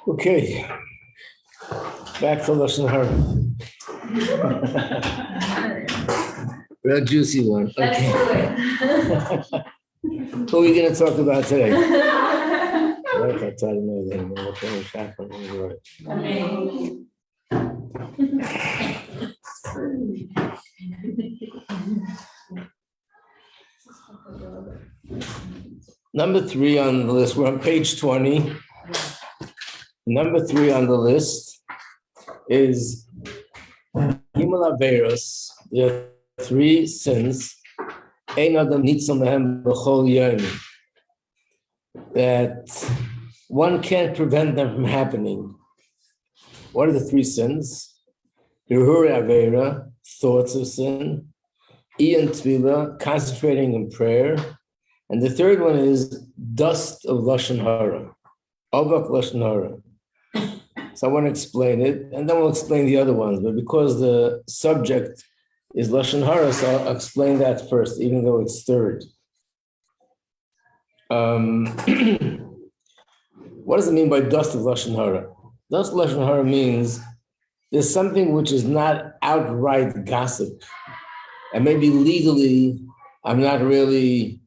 Okay, back to Lashon Hara. Real juicy one. Okay. Who are we going to talk about today? I try to know that. What was happening? Number 3 on the list. We're on page 20. Number 3 on the list is Gimel Averos. There are 3 sins. Ein adam nitzal mehem b'chol yom. That one can't prevent them from happening. What are the 3 sins? Hirur Avera, thoughts of sin. Iyan Tvila, concentrating in prayer. And the 3rd one is dust of Lashon Hara. Avak Lashon Hara. So I want to explain it, and then we'll explain the other ones. But because the subject is Lashon Hara, so I'll explain that first, even though it's 3rd. What does it mean by dust of Lashon Hara? Dust of Lashon Hara means there's something which is not outright gossip. And maybe legally, I'm not really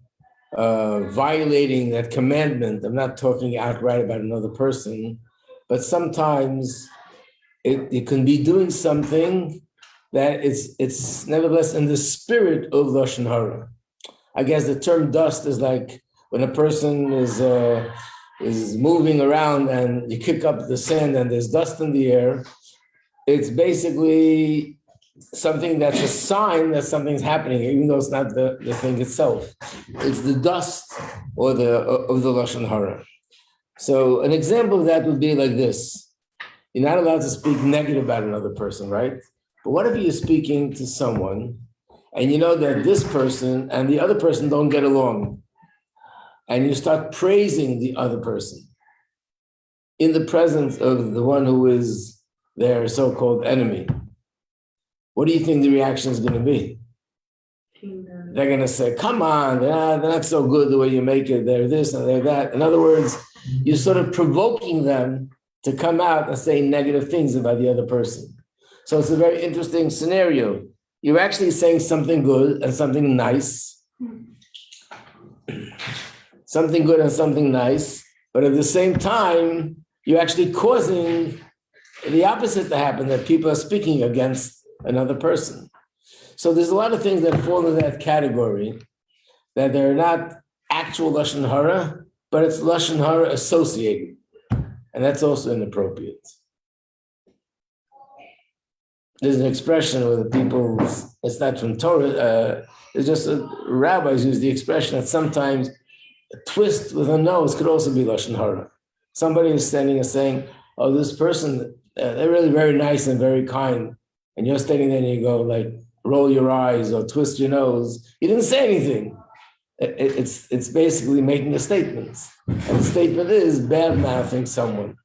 violating that commandment. I'm not talking outright about another person. But sometimes it can be doing something that it's nevertheless in the spirit of Lashon Hara. I guess the term dust is like when a person is moving around and you kick up the sand and there's dust in the air. It's basically something that's a sign that something's happening, even though it's not the thing itself. It's the dust or of the Lashon Hara. So an example of that would be like this. You're not allowed to speak negative about another person, right? But what if you're speaking to someone and you know that this person and the other person don't get along, and you start praising the other person in the presence of the one who is their so-called enemy? What do you think the reaction is going to be? They're going to say, come on, they're not so good the way you make it. They're this and they're that. In other words, you're sort of provoking them to come out and say negative things about the other person. So it's a very interesting scenario. You're actually saying something good and something nice. Something good and something nice. But at the same time, you're actually causing the opposite to happen, that people are speaking against another person. So there's a lot of things that fall in that category, that they're not actual Lashon Hara, but it's Lashon Hara associated. And that's also inappropriate. There's an expression where the people, it's not from Torah, it's just rabbis use the expression that sometimes a twist with a nose could also be Lashon Hara. Somebody is standing and saying, oh, this person, they're really very nice and very kind. And you're standing there and you go like, roll your eyes or twist your nose. You didn't say anything. It's basically making a statement. And the statement is bad-mouthing someone.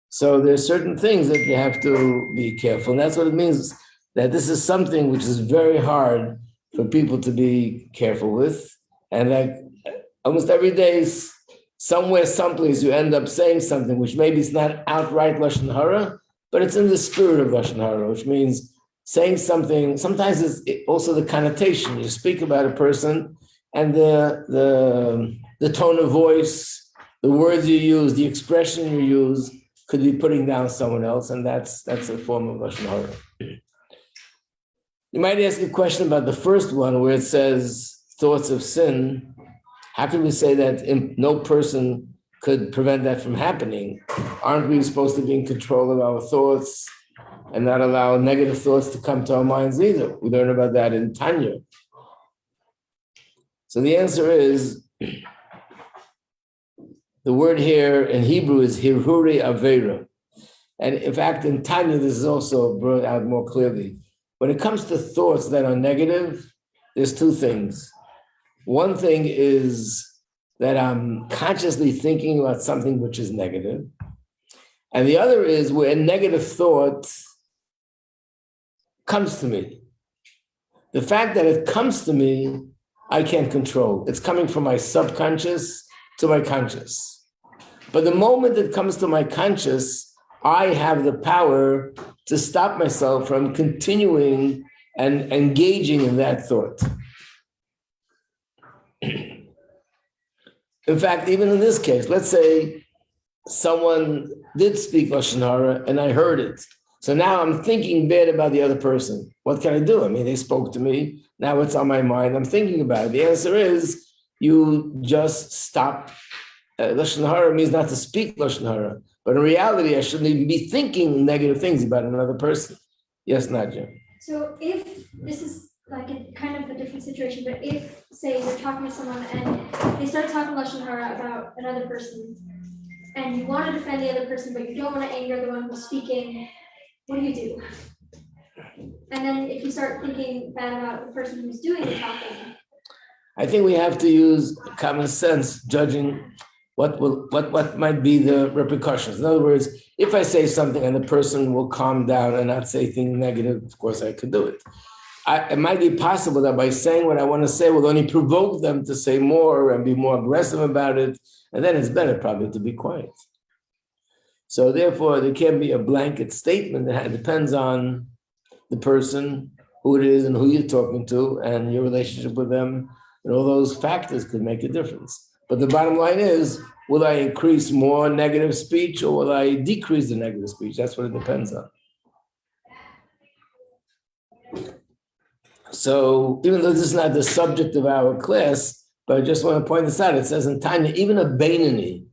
So there's certain things that you have to be careful. And that's what it means, that this is something which is very hard for people to be careful with. And like almost every day, somewhere, someplace, you end up saying something which maybe it's not outright Lashon Hara, but it's in the spirit of Lashon Hara, which means saying something. Sometimes it's also the connotation. You speak about a person and the tone of voice, the words you use, the expression you use could be putting down someone else, and that's a form of Lashon Hara. You might ask a question about the first one where it says thoughts of sin. How can we say that no person could prevent that from happening? Aren't we supposed to be in control of our thoughts and not allow negative thoughts to come to our minds either? We learn about that in Tanya. So the answer is, The word here in Hebrew is hirhuri avera. And in fact, in Tanya, this is also brought out more clearly. When it comes to thoughts that are negative, there's two things. One thing is that I'm consciously thinking about something which is negative. And the other is where a negative thought comes to me. The fact that it comes to me, I can't control. It's coming from my subconscious to my conscious. But the moment it comes to my conscious, I have the power to stop myself from continuing and engaging in that thought. In fact, even in this case, let's say someone did speak Lashon Hara and I heard it. So now I'm thinking bad about the other person. What can I do? I mean, they spoke to me. Now it's on my mind. I'm thinking about it. The answer is you just stop. Lashon Hara means not to speak Lashon Hara. But in reality, I shouldn't even be thinking negative things about another person. Yes, Nadja. So if this is like a kind of a different situation, but if, say, you're talking to someone and they start talking Lashon Hara about another person, and you want to defend the other person, but you don't want to anger the one who's speaking, what do? And then if you start thinking bad about the person who's doing the talking, I think we have to use common sense, judging what might be the repercussions. In other words, if I say something and the person will calm down and not say things negative, of course I could do it. It might be possible that by saying what I want to say will only provoke them to say more and be more aggressive about it, and then it's better probably to be quiet. So therefore, there can't be a blanket statement. It depends on the person, who it is and who you're talking to and your relationship with them, and all those factors could make a difference. But the bottom line is, will I increase more negative speech or will I decrease the negative speech? That's what it depends on. So even though this is not the subject of our class, but I just want to point this out. It says in Tanya, even a Beinani,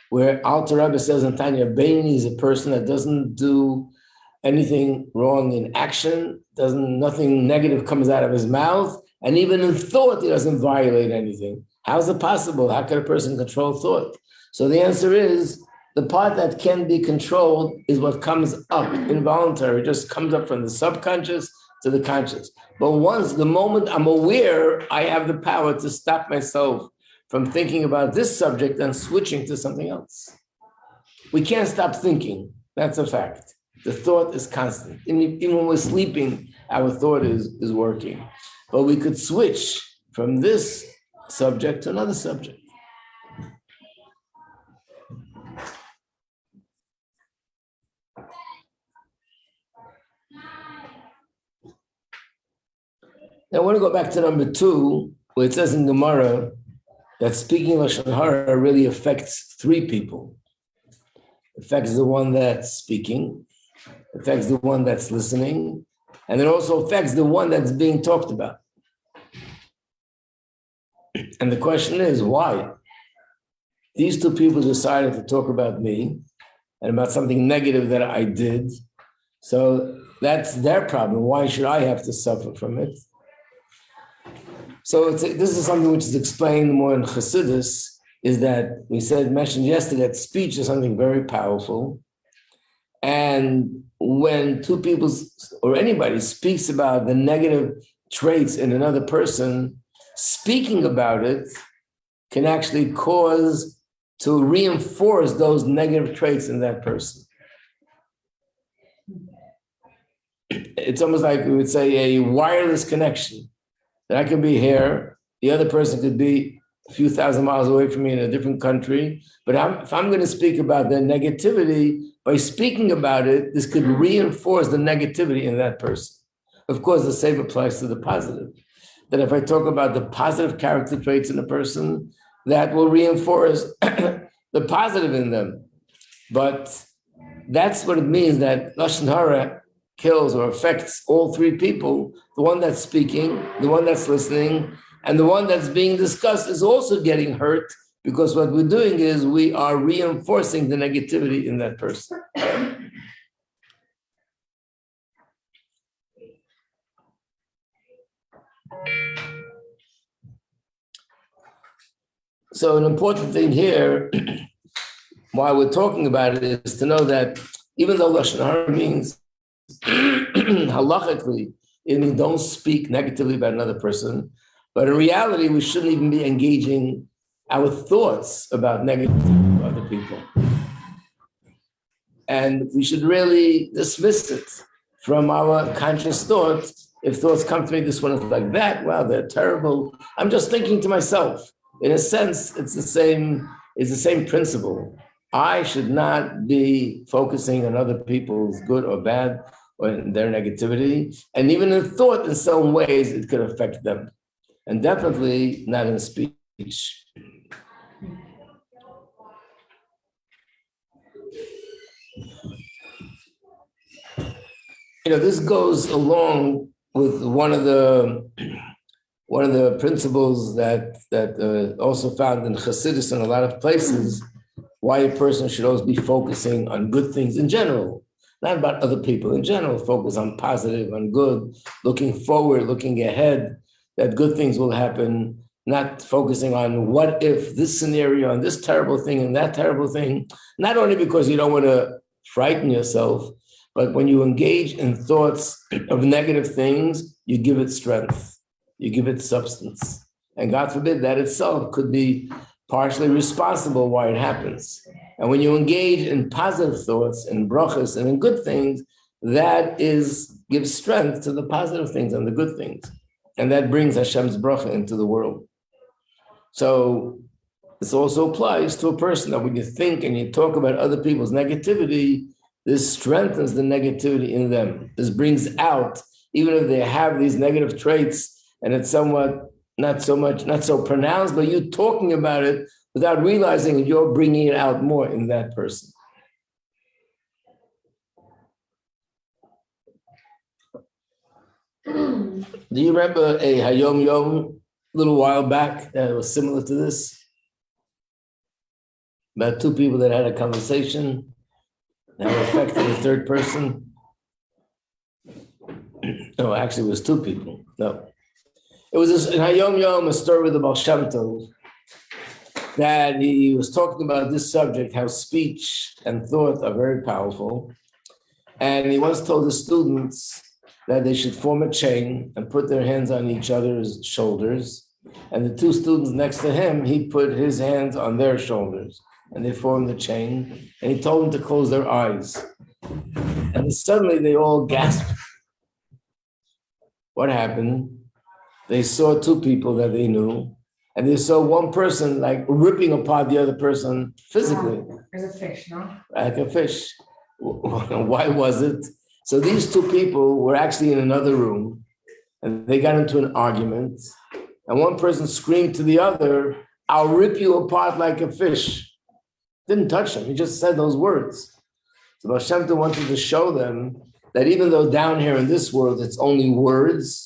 where Alter Rebbe says in Tanya, a Beinani is a person that doesn't do anything wrong in action, nothing negative comes out of his mouth, and even in thought, he doesn't violate anything. How is it possible? How can a person control thought? So the answer is, the part that can be controlled is what comes up, involuntary. It just comes up from the subconscious to the conscious. But the moment I'm aware, I have the power to stop myself from thinking about this subject and switching to something else. We can't stop thinking. That's a fact. The thought is constant. Even when we're sleeping, our thought is working. But we could switch from this subject to another subject. Now I want to go back to number 2, where it says in Gemara that speaking Lashon Hara really affects 3 people. It affects the one that's speaking, it affects the one that's listening, and it also affects the one that's being talked about. And the question is, why? These 2 people decided to talk about me and about something negative that I did. So that's their problem. Why should I have to suffer from it? So this is something which is explained more in Chassidus, is that we mentioned yesterday that speech is something very powerful. And when 2 people or anybody speaks about the negative traits in another person, speaking about it can actually cause to reinforce those negative traits in that person. It's almost like we would say a wireless connection. That I could be here, the other person could be a few thousand miles away from me in a different country. But if I'm going to speak about their negativity, by speaking about it, this could reinforce the negativity in that person. Of course, the same applies to the positive. That if I talk about the positive character traits in a person, that will reinforce the positive in them. But that's what it means that Lashon Hara kills or affects all 3 people. The one that's speaking, the one that's listening, and the one that's being discussed is also getting hurt, because what we're doing is we are reinforcing the negativity in that person. So an important thing here why we're talking about it is to know that even though Lashon Hara means halachically, it means don't speak negatively about another person, but in reality, we shouldn't even be engaging our thoughts about negativity of other people. And we should really dismiss it from our conscious thought. If thoughts come to me, this one is like that, wow, they're terrible. I'm just thinking to myself. In a sense, it's the same principle. I should not be focusing on other people's good or bad or their negativity. And even in thought, in some ways, it could affect them. And definitely not in speech. This goes along with one of the principles that also found in Chassidus in a lot of places, why a person should always be focusing on good things in general, not about other people in general, focus on positive, on good, looking forward, looking ahead, that good things will happen, not focusing on what if this scenario and this terrible thing and that terrible thing, not only because you don't want to frighten yourself, but when you engage in thoughts of negative things, you give it strength, you give it substance. And God forbid that itself could be partially responsible why it happens. And when you engage in positive thoughts and brachas and in good things, that gives strength to the positive things and the good things. And that brings Hashem's bracha into the world. So this also applies to a person that when you think and you talk about other people's negativity, this strengthens the negativity in them. This brings out, even if they have these negative traits and it's somewhat not so pronounced, but you talking about it without realizing you're bringing it out more in that person. Do you remember a Hayom Yom a little while back that was similar to this? About two people that had a conversation that affected the third person? No, actually it was two people. No. It was in Hayom Yom, a story with the Baal Shem Tov, that he was talking about this subject, how speech and thought are very powerful. And he once told the students that they should form a chain and put their hands on each other's shoulders. And the two students next to him, he put his hands on their shoulders and they formed the chain. And he told them to close their eyes. And suddenly they all gasped. What happened? They saw two people that they knew, and they saw one person like ripping apart the other person physically. As a fish, no? Like a fish. Why was it? So these two people were actually in another room, and they got into an argument, and one person screamed to the other, "I'll rip you apart like a fish." Didn't touch him, he just said those words. So Baal Shem Tov wanted to show them that even though down here in this world it's only words,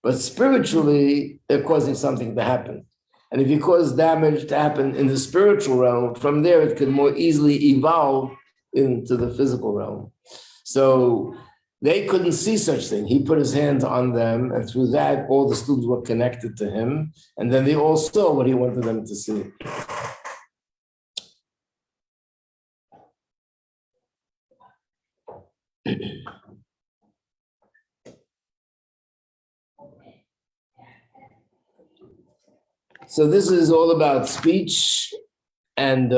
but spiritually, they're causing something to happen. And if you cause damage to happen in the spiritual realm, from there it could more easily evolve into the physical realm. So they couldn't see such thing. He put his hands on them, and through that, all the students were connected to him. And then they all saw what he wanted them to see. So this is all about speech, and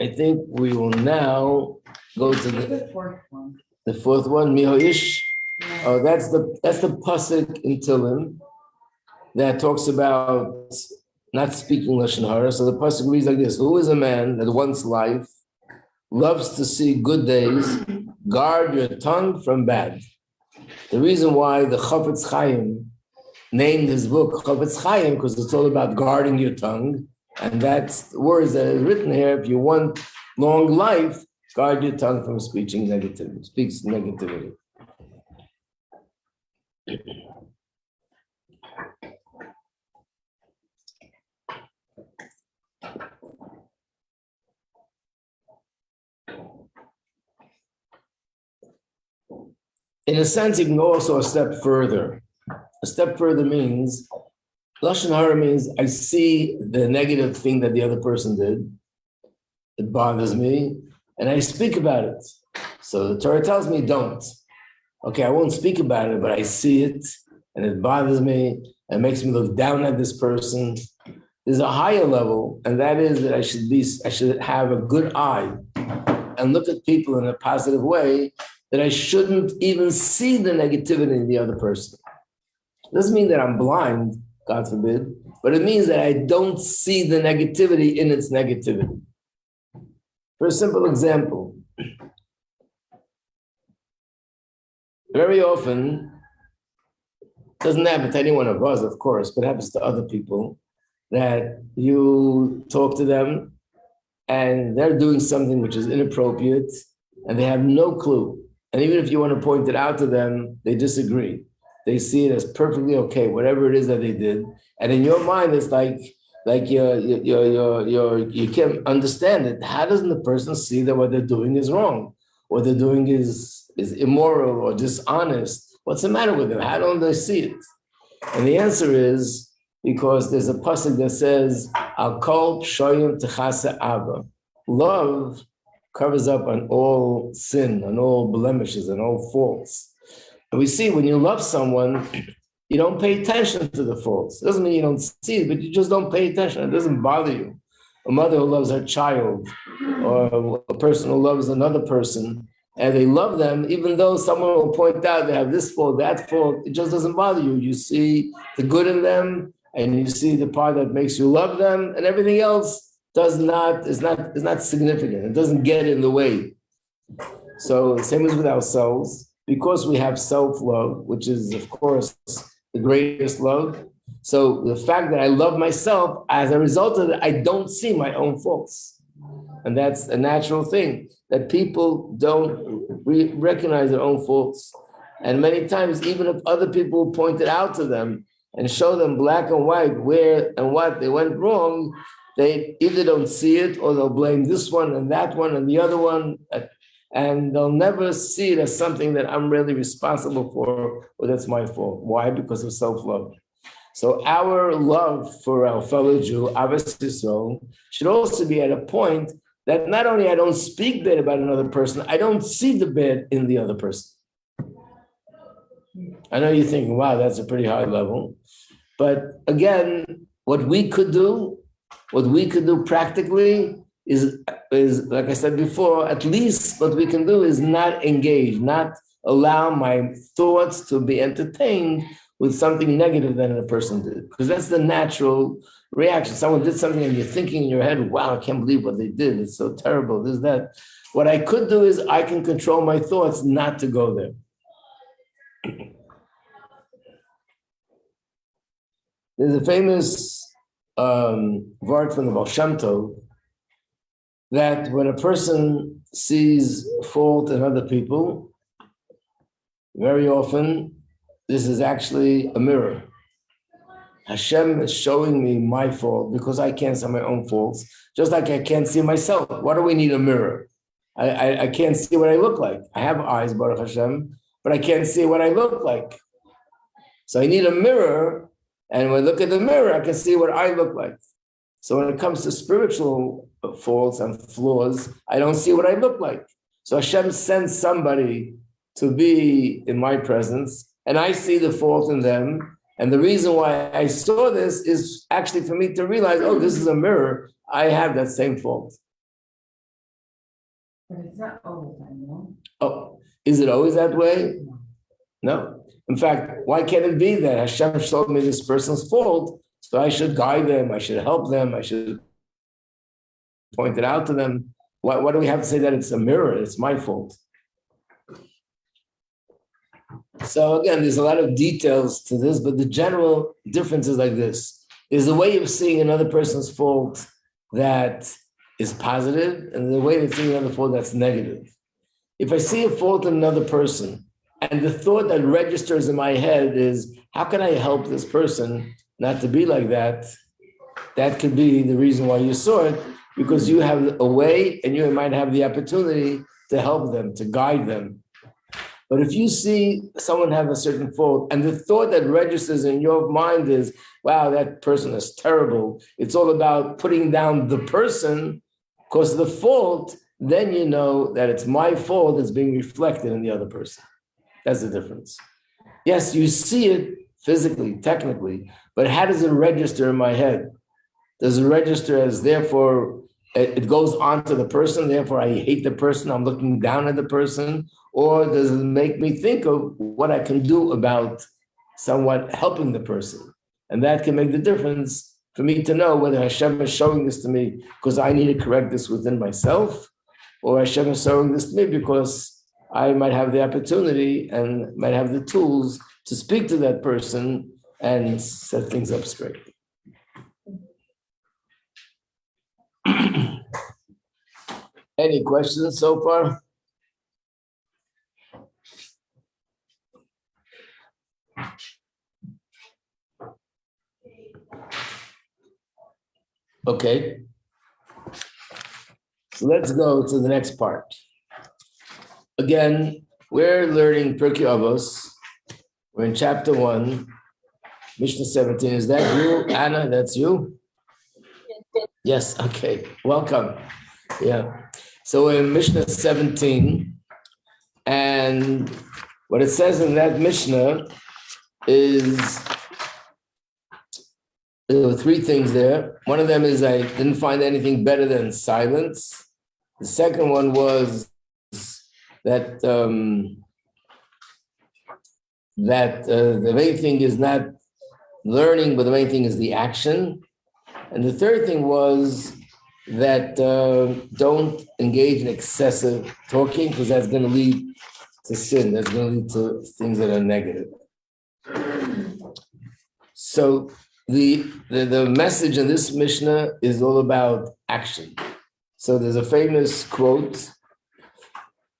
I think we will now go to The fourth one. the fourth one, Mihoish. Yeah. Oh, that's the pasuk in Tehillim that talks about not speaking Lashon Hara. So the pasuk reads like this: "Who is a man that wants life, loves to see good days? Guard your tongue from bad." The reason why the Chafetz Chaim named his book Chafetz Chaim, because it's all about guarding your tongue. And that's the words that are written here. If you want long life, guard your tongue from speaking negativity, speaks negativity. In a sense, you can go also a step further. A step further means, Lashon Hara means I see the negative thing that the other person did. it bothers me, and I speak about it. So the Torah tells me don't. Okay, I won't speak about it, but I see it, and it bothers me, and makes me look down at this person. There's a higher level, and that is that I should have a good eye and look at people in a positive way, that I shouldn't even see the negativity in the other person. It doesn't mean that I'm blind, God forbid, but it means that I don't see the negativity in its negativity. For a simple example, very often, it doesn't happen to any one of us, of course, but it happens to other people, that you talk to them and they're doing something which is inappropriate and they have no clue. And even if you want to point it out to them, they disagree. They see it as perfectly okay, whatever it is that they did. And in your mind, it's like you can't understand it. How doesn't the person see that what they're doing is wrong? What they're doing is immoral or dishonest? What's the matter with them? How don't they see it? And the answer is because there's a pasuk that says, Al kol pshoyim techase ava. Love covers up on all sin, on all blemishes, and all faults. And we see when you love someone, you don't pay attention to the faults. It doesn't mean you don't see it, but you just don't pay attention. It doesn't bother you. A mother who loves her child, or a person who loves another person, and they love them, even though someone will point out they have this fault, that fault, it just doesn't bother you. You see the good in them, and you see the part that makes you love them, and everything else is not significant. It doesn't get in the way. So the same as with ourselves, because we have self-love, which is, of course, the greatest love. So the fact that I love myself, as a result of it, I don't see my own faults. And that's a natural thing, that people don't recognize their own faults. And many times, even if other people point it out to them and show them black and white where and what they went wrong, they either don't see it or they'll blame this one and that one and the other one. And they'll never see it as something that I'm really responsible for, or that's my fault. Why? Because of self-love. So our love for our fellow Jew, Avos Yisrael, should also be at a point that not only I don't speak bad about another person, I don't see the bad in the other person. I know you're thinking, wow, that's a pretty high level. But again, what we could do practically is like I said before, at least what we can do is not engage, not allow my thoughts to be entertained with something negative that a person did. Because that's the natural reaction. Someone did something and you're thinking in your head, wow, I can't believe what they did. It's so terrible, this, that. What I could do is I can control my thoughts not to go there. There's a famous word from the Baal Shem Tov that when a person sees fault in other people, very often this is actually a mirror. Hashem is showing me my fault because I can't see my own faults, just like I can't see myself. Why do we need a mirror? I can't see what I look like. I have eyes, Baruch Hashem, but I can't see what I look like. So I need a mirror, and when I look at the mirror, I can see what I look like. So when it comes to spiritual faults and flaws, I don't see what I look like. So Hashem sends somebody to be in my presence, and I see the fault in them. And the reason why I saw this is actually for me to realize, oh, this is a mirror. I have that same fault. But it's not always that, no? Oh, is it always that way? No. In fact, why can't it be that Hashem showed me this person's fault, so I should guide them, I should help them, I should point it out to them? Why do we have to say that it's a mirror? It's my fault. So again, there's a lot of details to this, but the general difference is like this. There's a way of seeing another person's fault that is positive, and the way of seeing another fault that's negative. If I see a fault in another person, and the thought that registers in my head is, how can I help this person not to be like that? That could be the reason why you saw it, because you have a way and you might have the opportunity to help them, to guide them. But if you see someone have a certain fault and the thought that registers in your mind is, wow, that person is terrible. It's all about putting down the person. Because the fault, then you know that it's my fault that's being reflected in the other person. That's the difference. Yes, you see it physically, technically, but how does it register in my head? Does it register as therefore it goes on to the person, therefore I hate the person, I'm looking down at the person, or does it make me think of what I can do about somewhat helping the person? And that can make the difference for me to know whether Hashem is showing this to me because I need to correct this within myself, or Hashem is showing this to me because I might have the opportunity and might have the tools to speak to that person and set things up straight. Any questions so far? Okay. So let's go to the next part. Again, we're learning Pirkei Avos. We're in chapter 1, Mishnah 17. Is that you, Anna? That's you? Yes, okay. Welcome. Yeah. So we're in Mishnah 17, and what it says in that Mishnah is there were 3 things there. One of them is I didn't find anything better than silence. The second one was that the main thing is not learning, but the main thing is the action. And the third thing was that don't engage in excessive talking, because that's going to lead to sin. That's going to lead to things that are negative. So the message in this Mishnah is all about action. So there's a famous quote,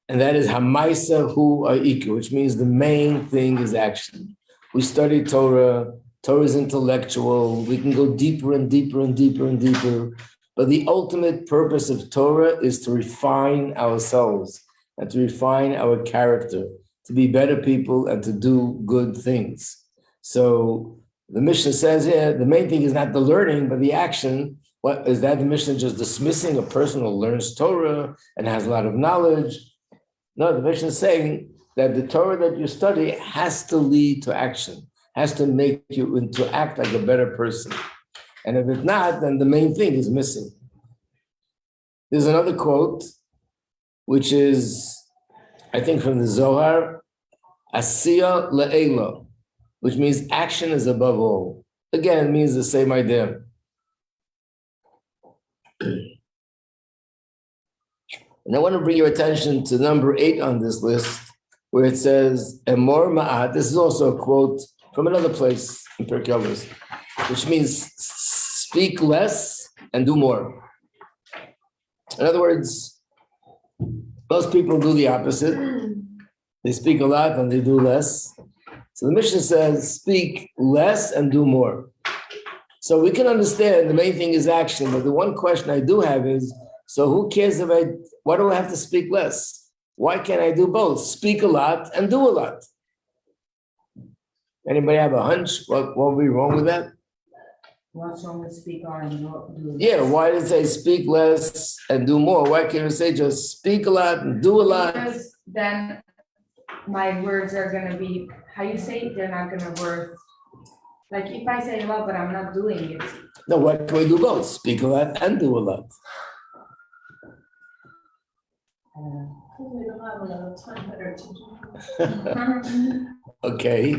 and that is Hamaisa hu aiku, which means the main thing is action. We study Torah. Torah is intellectual. We can go deeper and deeper and deeper and deeper. But the ultimate purpose of Torah is to refine ourselves and to refine our character, to be better people and to do good things. So the Mishnah says here, the main thing is not the learning, but the action. What is that? The Mishnah just dismissing a person who learns Torah and has a lot of knowledge? No, the Mishnah is saying that the Torah that you study has to lead to action, has to make you to act like a better person. And if it's not, then the main thing is missing. There's another quote, which is, I think, from the Zohar, Asiya le'ela, which means action is above all. Again, it means the same idea. And I want to bring your attention to number 8 on this list, where it says, Emor ma'at. This is also a quote from another place in Pirkei Avos, which means speak less and do more. In other words, most people do the opposite. They speak a lot and they do less. So the Mishnah says, speak less and do more. So we can understand the main thing is action, but the one question I do have is, so who cares why do I have to speak less? Why can't I do both? Speak a lot and do a lot. Anybody have a hunch? What would be wrong with that? What's wrong with speak or and do? Yeah, why did it say speak less and do more? Why can't you say just speak a lot and do a lot? Because then my words are going to be, how you say it, they're not going to work. Like if I say a lot, but I'm not doing it. No, why can we do both? Speak a lot and do a lot. We don't have a lot of time better to do. Okay.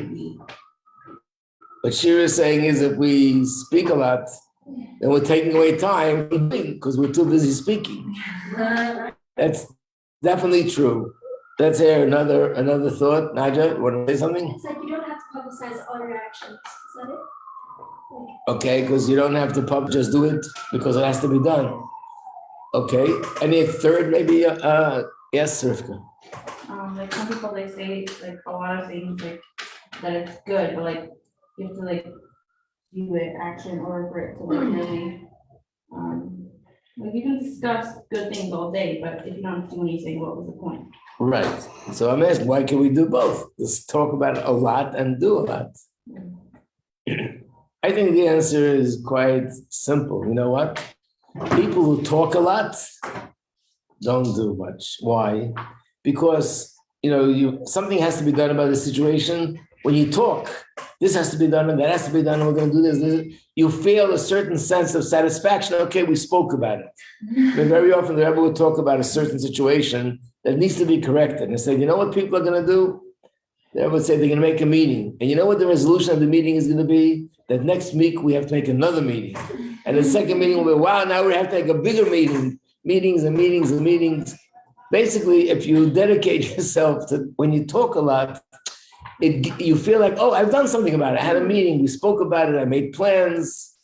What Shira is saying is if we speak a lot, then we're taking away time because we're too busy speaking. That's definitely true. Let's hear another thought. Naja, want to say something? It's like you don't have to publicize all your actions. Is that it? Okay, because you don't have to just do it because it has to be done. Okay. Any third maybe? Yes, Rivka. Like some people, they say like a lot of things like that it's good, but like you have to like do it action or for it to like really like you can discuss good things all day, but if you don't do anything, what was the point? Right. So I'm asking, why can we do both? Let's talk about it a lot and do a lot. I think the answer is quite simple. You know what? People who talk a lot don't do much. Why? Because something has to be done about the situation. When you talk, this has to be done and that has to be done, and we're going to do this. You feel a certain sense of satisfaction. Okay, we spoke about it. But very often the Rebbe would talk about a certain situation that needs to be corrected and say, you know what people are going to do? The Rebbe would say they're going to make a meeting. And you know what the resolution of the meeting is going to be? That next week we have to make another meeting. And the second meeting will be, wow, now we have to make a bigger meeting. Meetings and meetings and meetings. Basically, if you dedicate yourself to, when you talk a lot, you feel like, oh, I've done something about it. I had a meeting, we spoke about it, I made plans.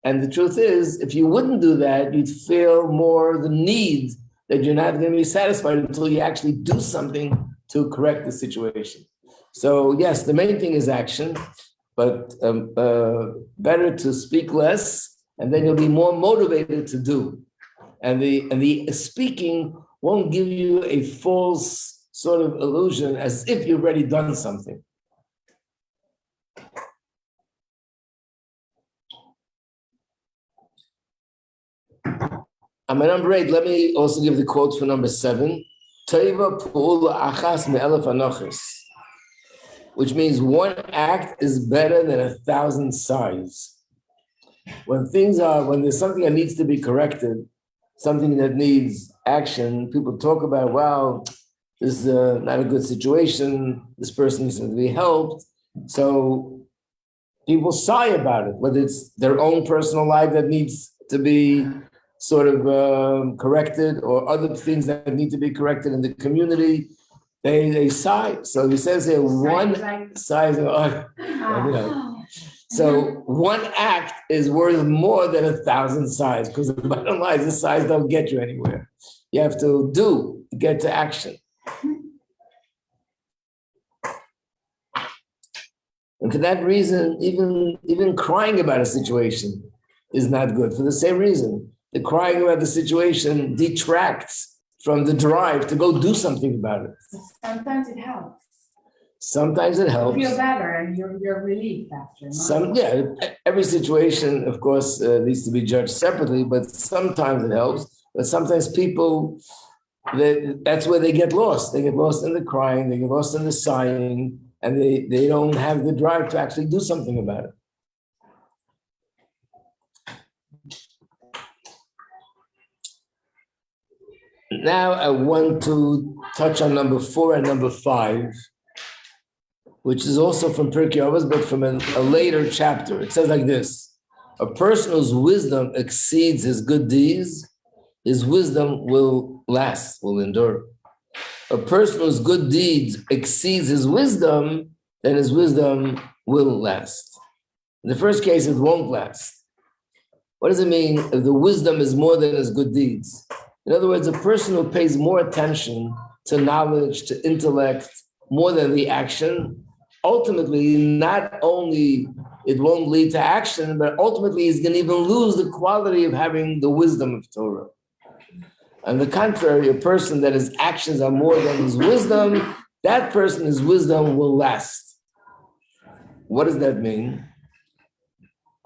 And the truth is, if you wouldn't do that, you'd feel more the need that you're not going to be satisfied until you actually do something to correct the situation. So yes, the main thing is action, but better to speak less, and then you'll be more motivated to do. And the speaking won't give you a false sort of illusion as if you've already done something. Number 8, let me also give the quote for number 7. Teva pu'ula achas me'elef anochis, which means one act is better than 1,000 sighs. When there's something that needs to be corrected, something that needs action, people talk about, wow, this is not a good situation, this person needs to be helped. So people sigh about it, whether it's their own personal life that needs to be sort of corrected, or other things that need to be corrected in the community, they sigh. So he says here, one sigh, so one act is worth more than 1,000 sighs, because the bottom line is the sighs don't get you anywhere. You have to get to action. And for that reason, even crying about a situation is not good. For the same reason, the crying about the situation detracts from the drive to go do something about it. Sometimes it helps. Sometimes it helps. You feel better and you're relieved after. Every situation, of course, needs to be judged separately, but sometimes it helps. But sometimes people, that's where they get lost. They get lost in the crying, they get lost in the sighing, and they don't have the drive to actually do something about it. Now I want to touch on number 4 and number 5, which is also from Pirkei Avos, but from a later chapter. It says like this: a person whose wisdom exceeds his good deeds, his wisdom will last, will endure. A person whose good deeds exceeds his wisdom, then his wisdom will last. In the first case, it won't last. What does it mean if the wisdom is more than his good deeds? In other words, a person who pays more attention to knowledge, to intellect, more than the action, ultimately, not only it won't lead to action, but ultimately he's going to even lose the quality of having the wisdom of Torah. On the contrary, a person that his actions are more than his wisdom, that person, his wisdom will last. What does that mean?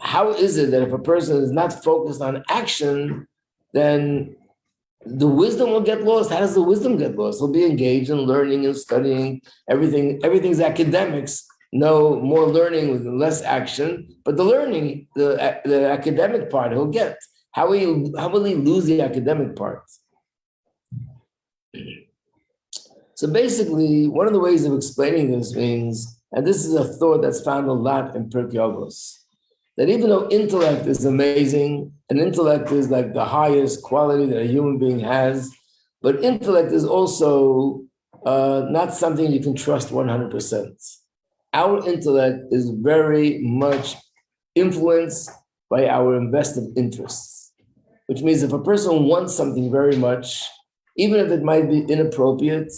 How is it that if a person is not focused on action, then the wisdom will get lost? How does the wisdom get lost? He'll be engaged in learning and studying. Everything's academics. No more learning with less action, but the learning, the academic part, he'll get. How will he lose the academic part? So basically, one of the ways of explaining this means, and this is a thought that's found a lot in Pirkei Avos, that even though intellect is amazing, and intellect is like the highest quality that a human being has, but intellect is also not something you can trust 100%. Our intellect is very much influenced by our invested interests, which means if a person wants something very much, even if it might be inappropriate,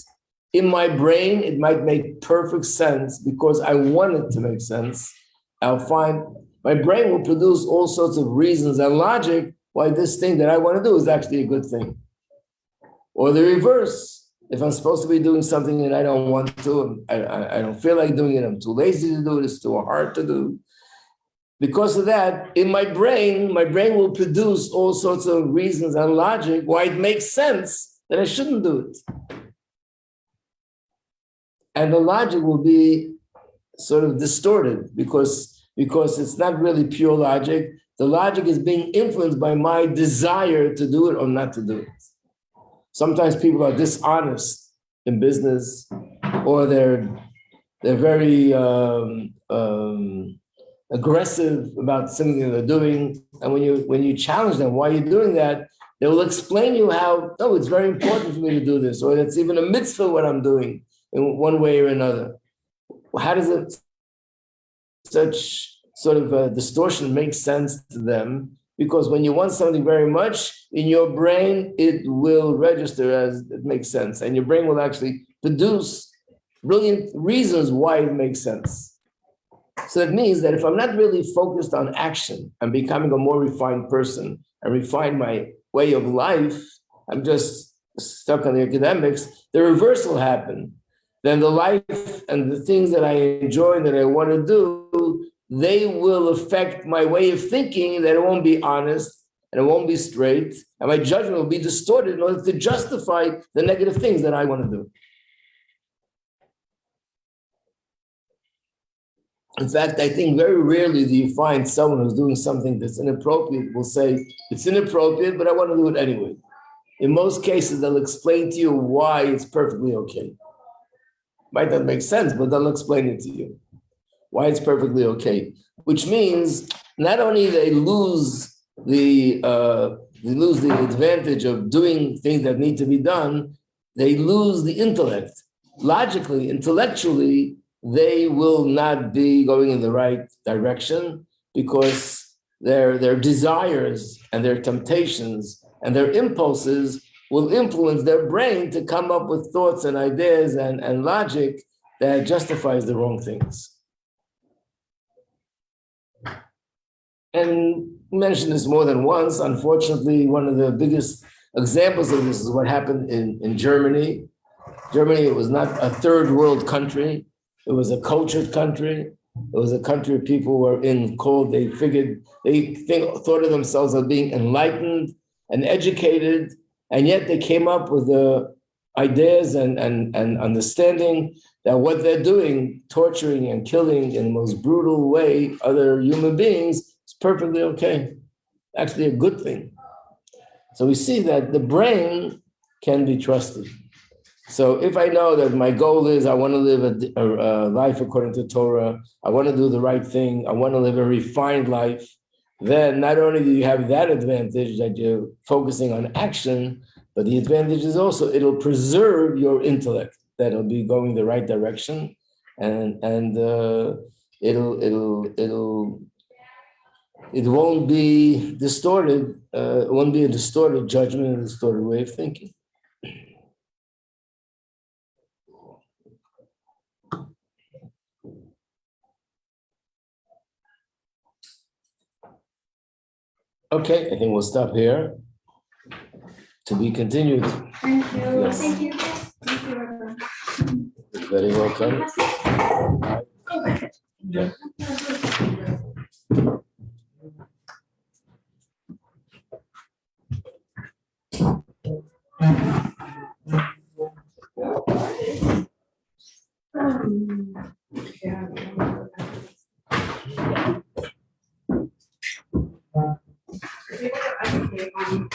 in my brain, it might make perfect sense because I want it to make sense. I'll find my brain will produce all sorts of reasons and logic why this thing that I want to do is actually a good thing. Or the reverse, if I'm supposed to be doing something and I don't want to, I don't feel like doing it, I'm too lazy to do it, it's too hard to do. because of that, in my brain will produce all sorts of reasons and logic why it makes sense that I shouldn't do it. And the logic will be sort of distorted because it's not really pure logic. The logic is being influenced by my desire to do it or not to do it. Sometimes people are dishonest in business, or they're very aggressive about something that they're doing. And when you challenge them, why are you doing that? They will explain you how, oh, it's very important for me to do this, or it's even a mitzvah what I'm doing in one way or another. How does such sort of a distortion make sense to them? Because when you want something very much, in your brain, it will register as it makes sense. And your brain will actually produce brilliant reasons why it makes sense. So that means that if I'm not really focused on action and becoming a more refined person and refine my way of life, I'm just stuck on the academics, the reverse will happen. Then the life and the things that I enjoy and that I want to do, they will affect my way of thinking, that it won't be honest and it won't be straight, and my judgment will be distorted in order to justify the negative things that I want to do. In fact, I think very rarely do you find someone who's doing something that's inappropriate will say, it's inappropriate, but I want to do it anyway. In most cases, they'll explain to you why it's perfectly okay. Might not make sense, but they'll explain it to you, why it's perfectly okay. Which means not only they lose the advantage of doing things that need to be done, they lose the intellect. Logically, intellectually, they will not be going in the right direction because their desires and their temptations and their impulses will influence their brain to come up with thoughts and ideas and logic that justifies the wrong things. And we mentioned this more than once. Unfortunately, one of the biggest examples of this is what happened in Germany. Germany was not a third world country. It was a cultured country. It was a country people were thought of themselves as being enlightened and educated, and yet they came up with the ideas and understanding that what they're doing, torturing and killing in the most brutal way other human beings, is perfectly okay. Actually a good thing. So we see that the brain can be trusted. So if I know that my goal is I want to live a life according to Torah, I want to do the right thing, I want to live a refined life, then not only do you have that advantage that you're focusing on action, but the advantage is also it'll preserve your intellect, that it'll be going the right direction, and it won't be distorted. It won't be a distorted judgment, a distorted way of thinking. Okay, I think we'll stop here. To be continued. Thank you. Yes. Thank you. Thank you, everyone. You're very welcome. Yeah. Yeah.